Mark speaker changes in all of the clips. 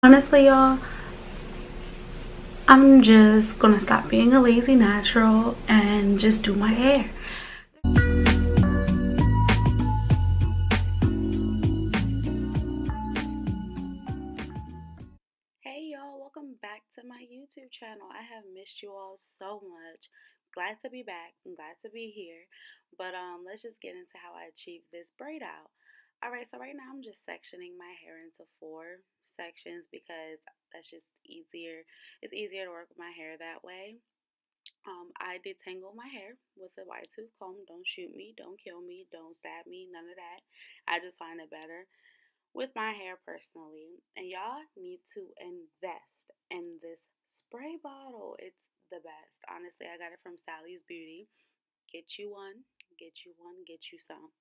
Speaker 1: Honestly, y'all, I'm just gonna stop being a lazy natural and just do my hair. Hey y'all, welcome back to my YouTube channel. I have missed you all so much. Glad to be back. I'm glad to be here. But let's just get into how I achieved this braid out. Alright, so right now I'm just sectioning my hair into 4 sections because that's just easier. It's easier to work with my hair that way. I detangle my hair with a wide tooth comb. Don't shoot me, don't kill me, don't stab me, none of that. I just find it better with my hair personally. And y'all need to invest in this spray bottle. It's the best. Honestly, I got it from Sally's Beauty. Get you one, get you one, get you some.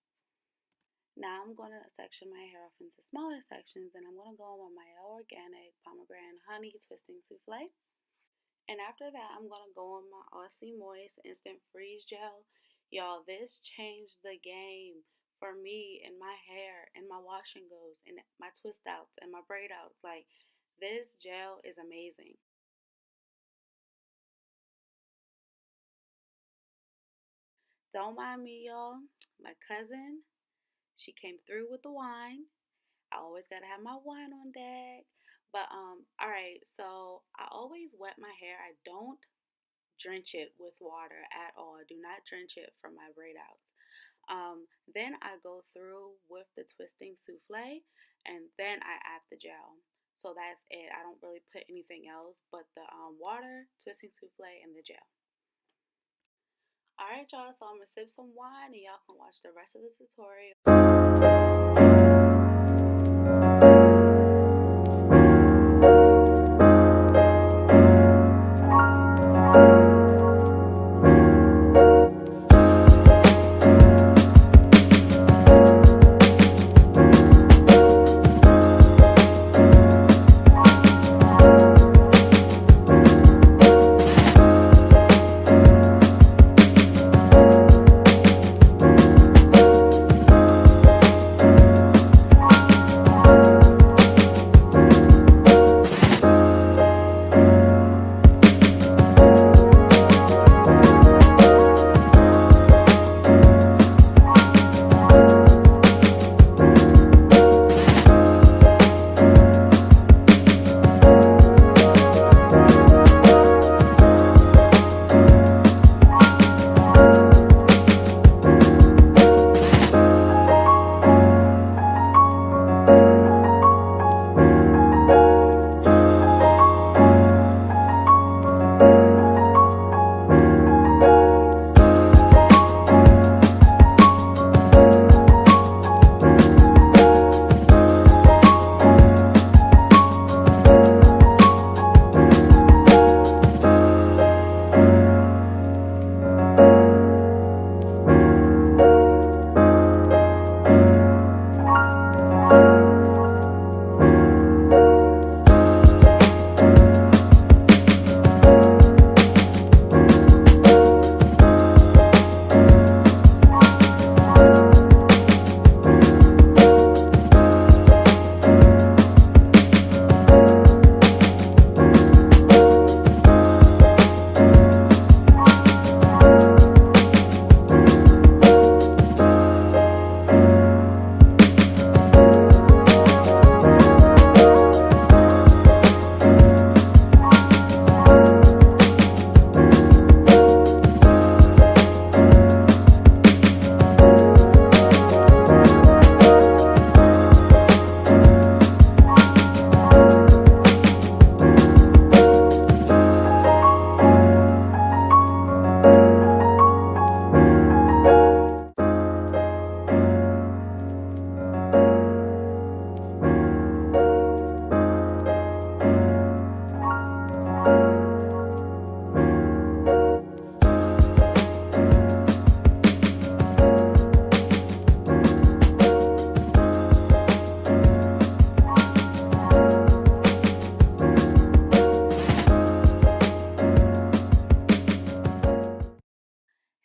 Speaker 1: Now I'm gonna section my hair off into smaller sections and I'm gonna go on my organic pomegranate honey twisting souffle. And after that, I'm gonna go on my Aussie Moist Instant Freeze Gel. Y'all, this changed the game for me and my hair and my wash and goes and my twist outs and my braid outs. Like, this gel is amazing. Don't mind me, y'all. My cousin, she came through with the wine. I always gotta have my wine on deck. But all right, so I always wet my hair. I don't drench it with water at all. Do not drench it for my braid outs. Then I go through with the twisting souffle and then I add the gel. So that's it. I don't really put anything else but the water, twisting souffle, and the gel. Alright, y'all, so I'm gonna sip some wine and y'all can watch the rest of the tutorial.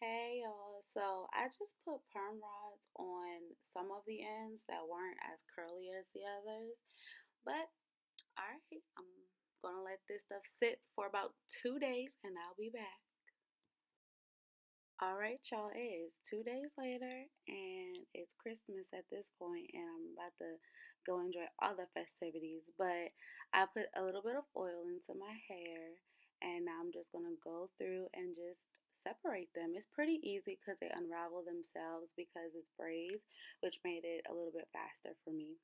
Speaker 1: Hey y'all, so I just put perm rods on some of the ends that weren't as curly as the others, but Alright, I'm gonna let this stuff sit for about 2 days and I'll be back. Alright, y'all, it is 2 days later and it's Christmas at this point, and I'm about to go enjoy all the festivities. But I put a little bit of oil into my hair, and now I'm just gonna go through and just separate them. It's pretty easy because they unravel themselves because it's braids, which made it a little bit faster for me.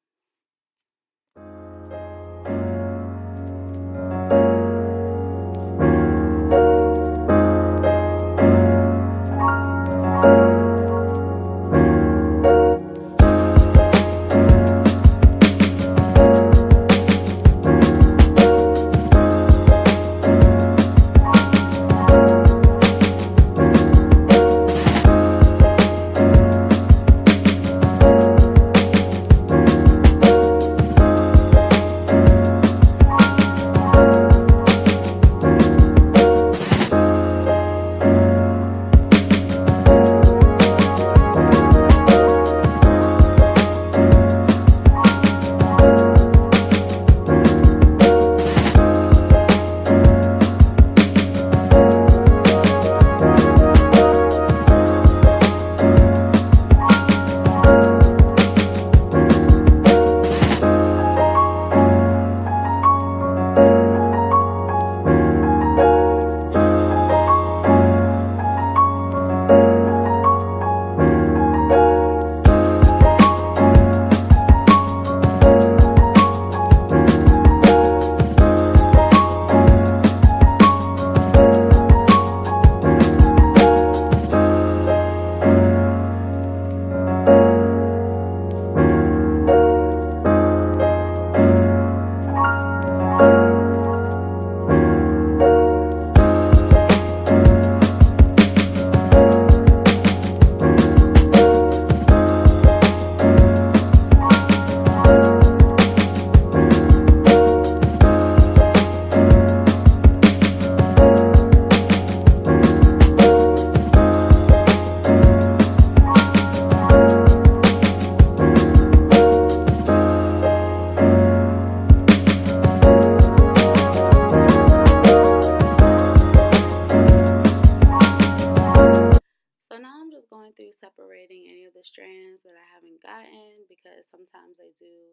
Speaker 1: So now I'm just going through separating any of the strands that I haven't gotten, because sometimes they do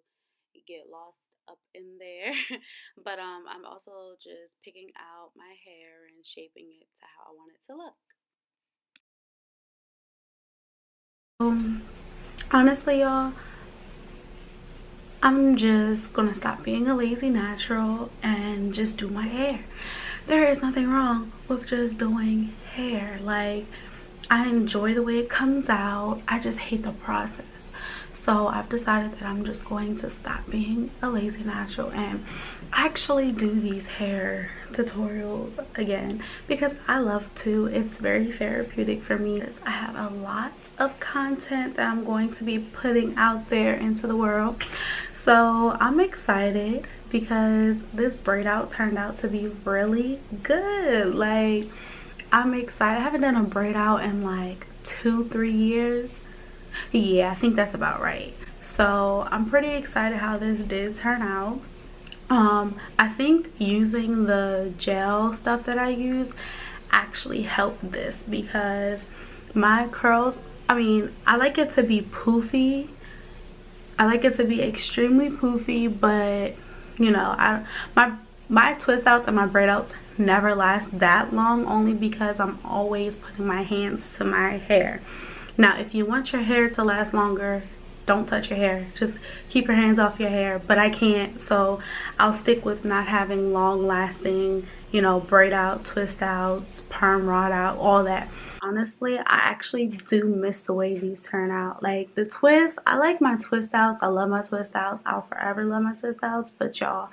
Speaker 1: get lost up in there. But I'm also just picking out my hair and shaping it to how I want it to look. Honestly, y'all, I'm just gonna stop being a lazy natural and just do my hair. There is nothing wrong with just doing hair. Like, I enjoy the way it comes out. I just hate the process. So I've decided that I'm just going to stop being a lazy natural and actually do these hair tutorials again, because I love to. It's very therapeutic for me. I have a lot of content that I'm going to be putting out there into the world. So I'm excited because this braid out turned out to be really good. Like, I'm excited. I haven't done a braid out in like 2-3 years. Yeah, I think that's about right. So I'm pretty excited how this did turn out. I think using the gel stuff that I used actually helped this, because my curls, I mean, I like it to be poofy. I like it to be extremely poofy, but you know, my twist outs and my braid outs never last that long, only because I'm always putting my hands to my hair. Now, if you want your hair to last longer, don't touch your hair. Just keep your hands off your hair. But I can't, so I'll stick with not having long lasting, you know, braid out, twist outs, perm rod out, all that. Honestly, I actually do miss the way these turn out. Like the twist, I like my twist outs. I love my twist outs. I'll forever love my twist outs. But y'all,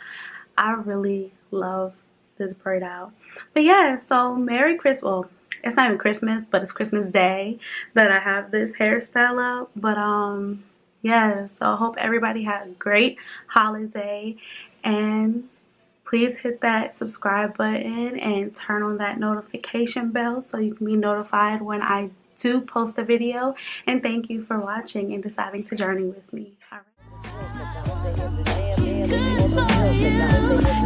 Speaker 1: I really love this braid out. But yeah, so Merry Christmas. Well, it's not even Christmas, but it's Christmas Day that I have this hairstyle up. But yeah, so I hope everybody had a great holiday, and please hit that subscribe button and turn on that notification bell so you can be notified when I do post a video. And thank you for watching and deciding to journey with me. All right.
Speaker 2: for you.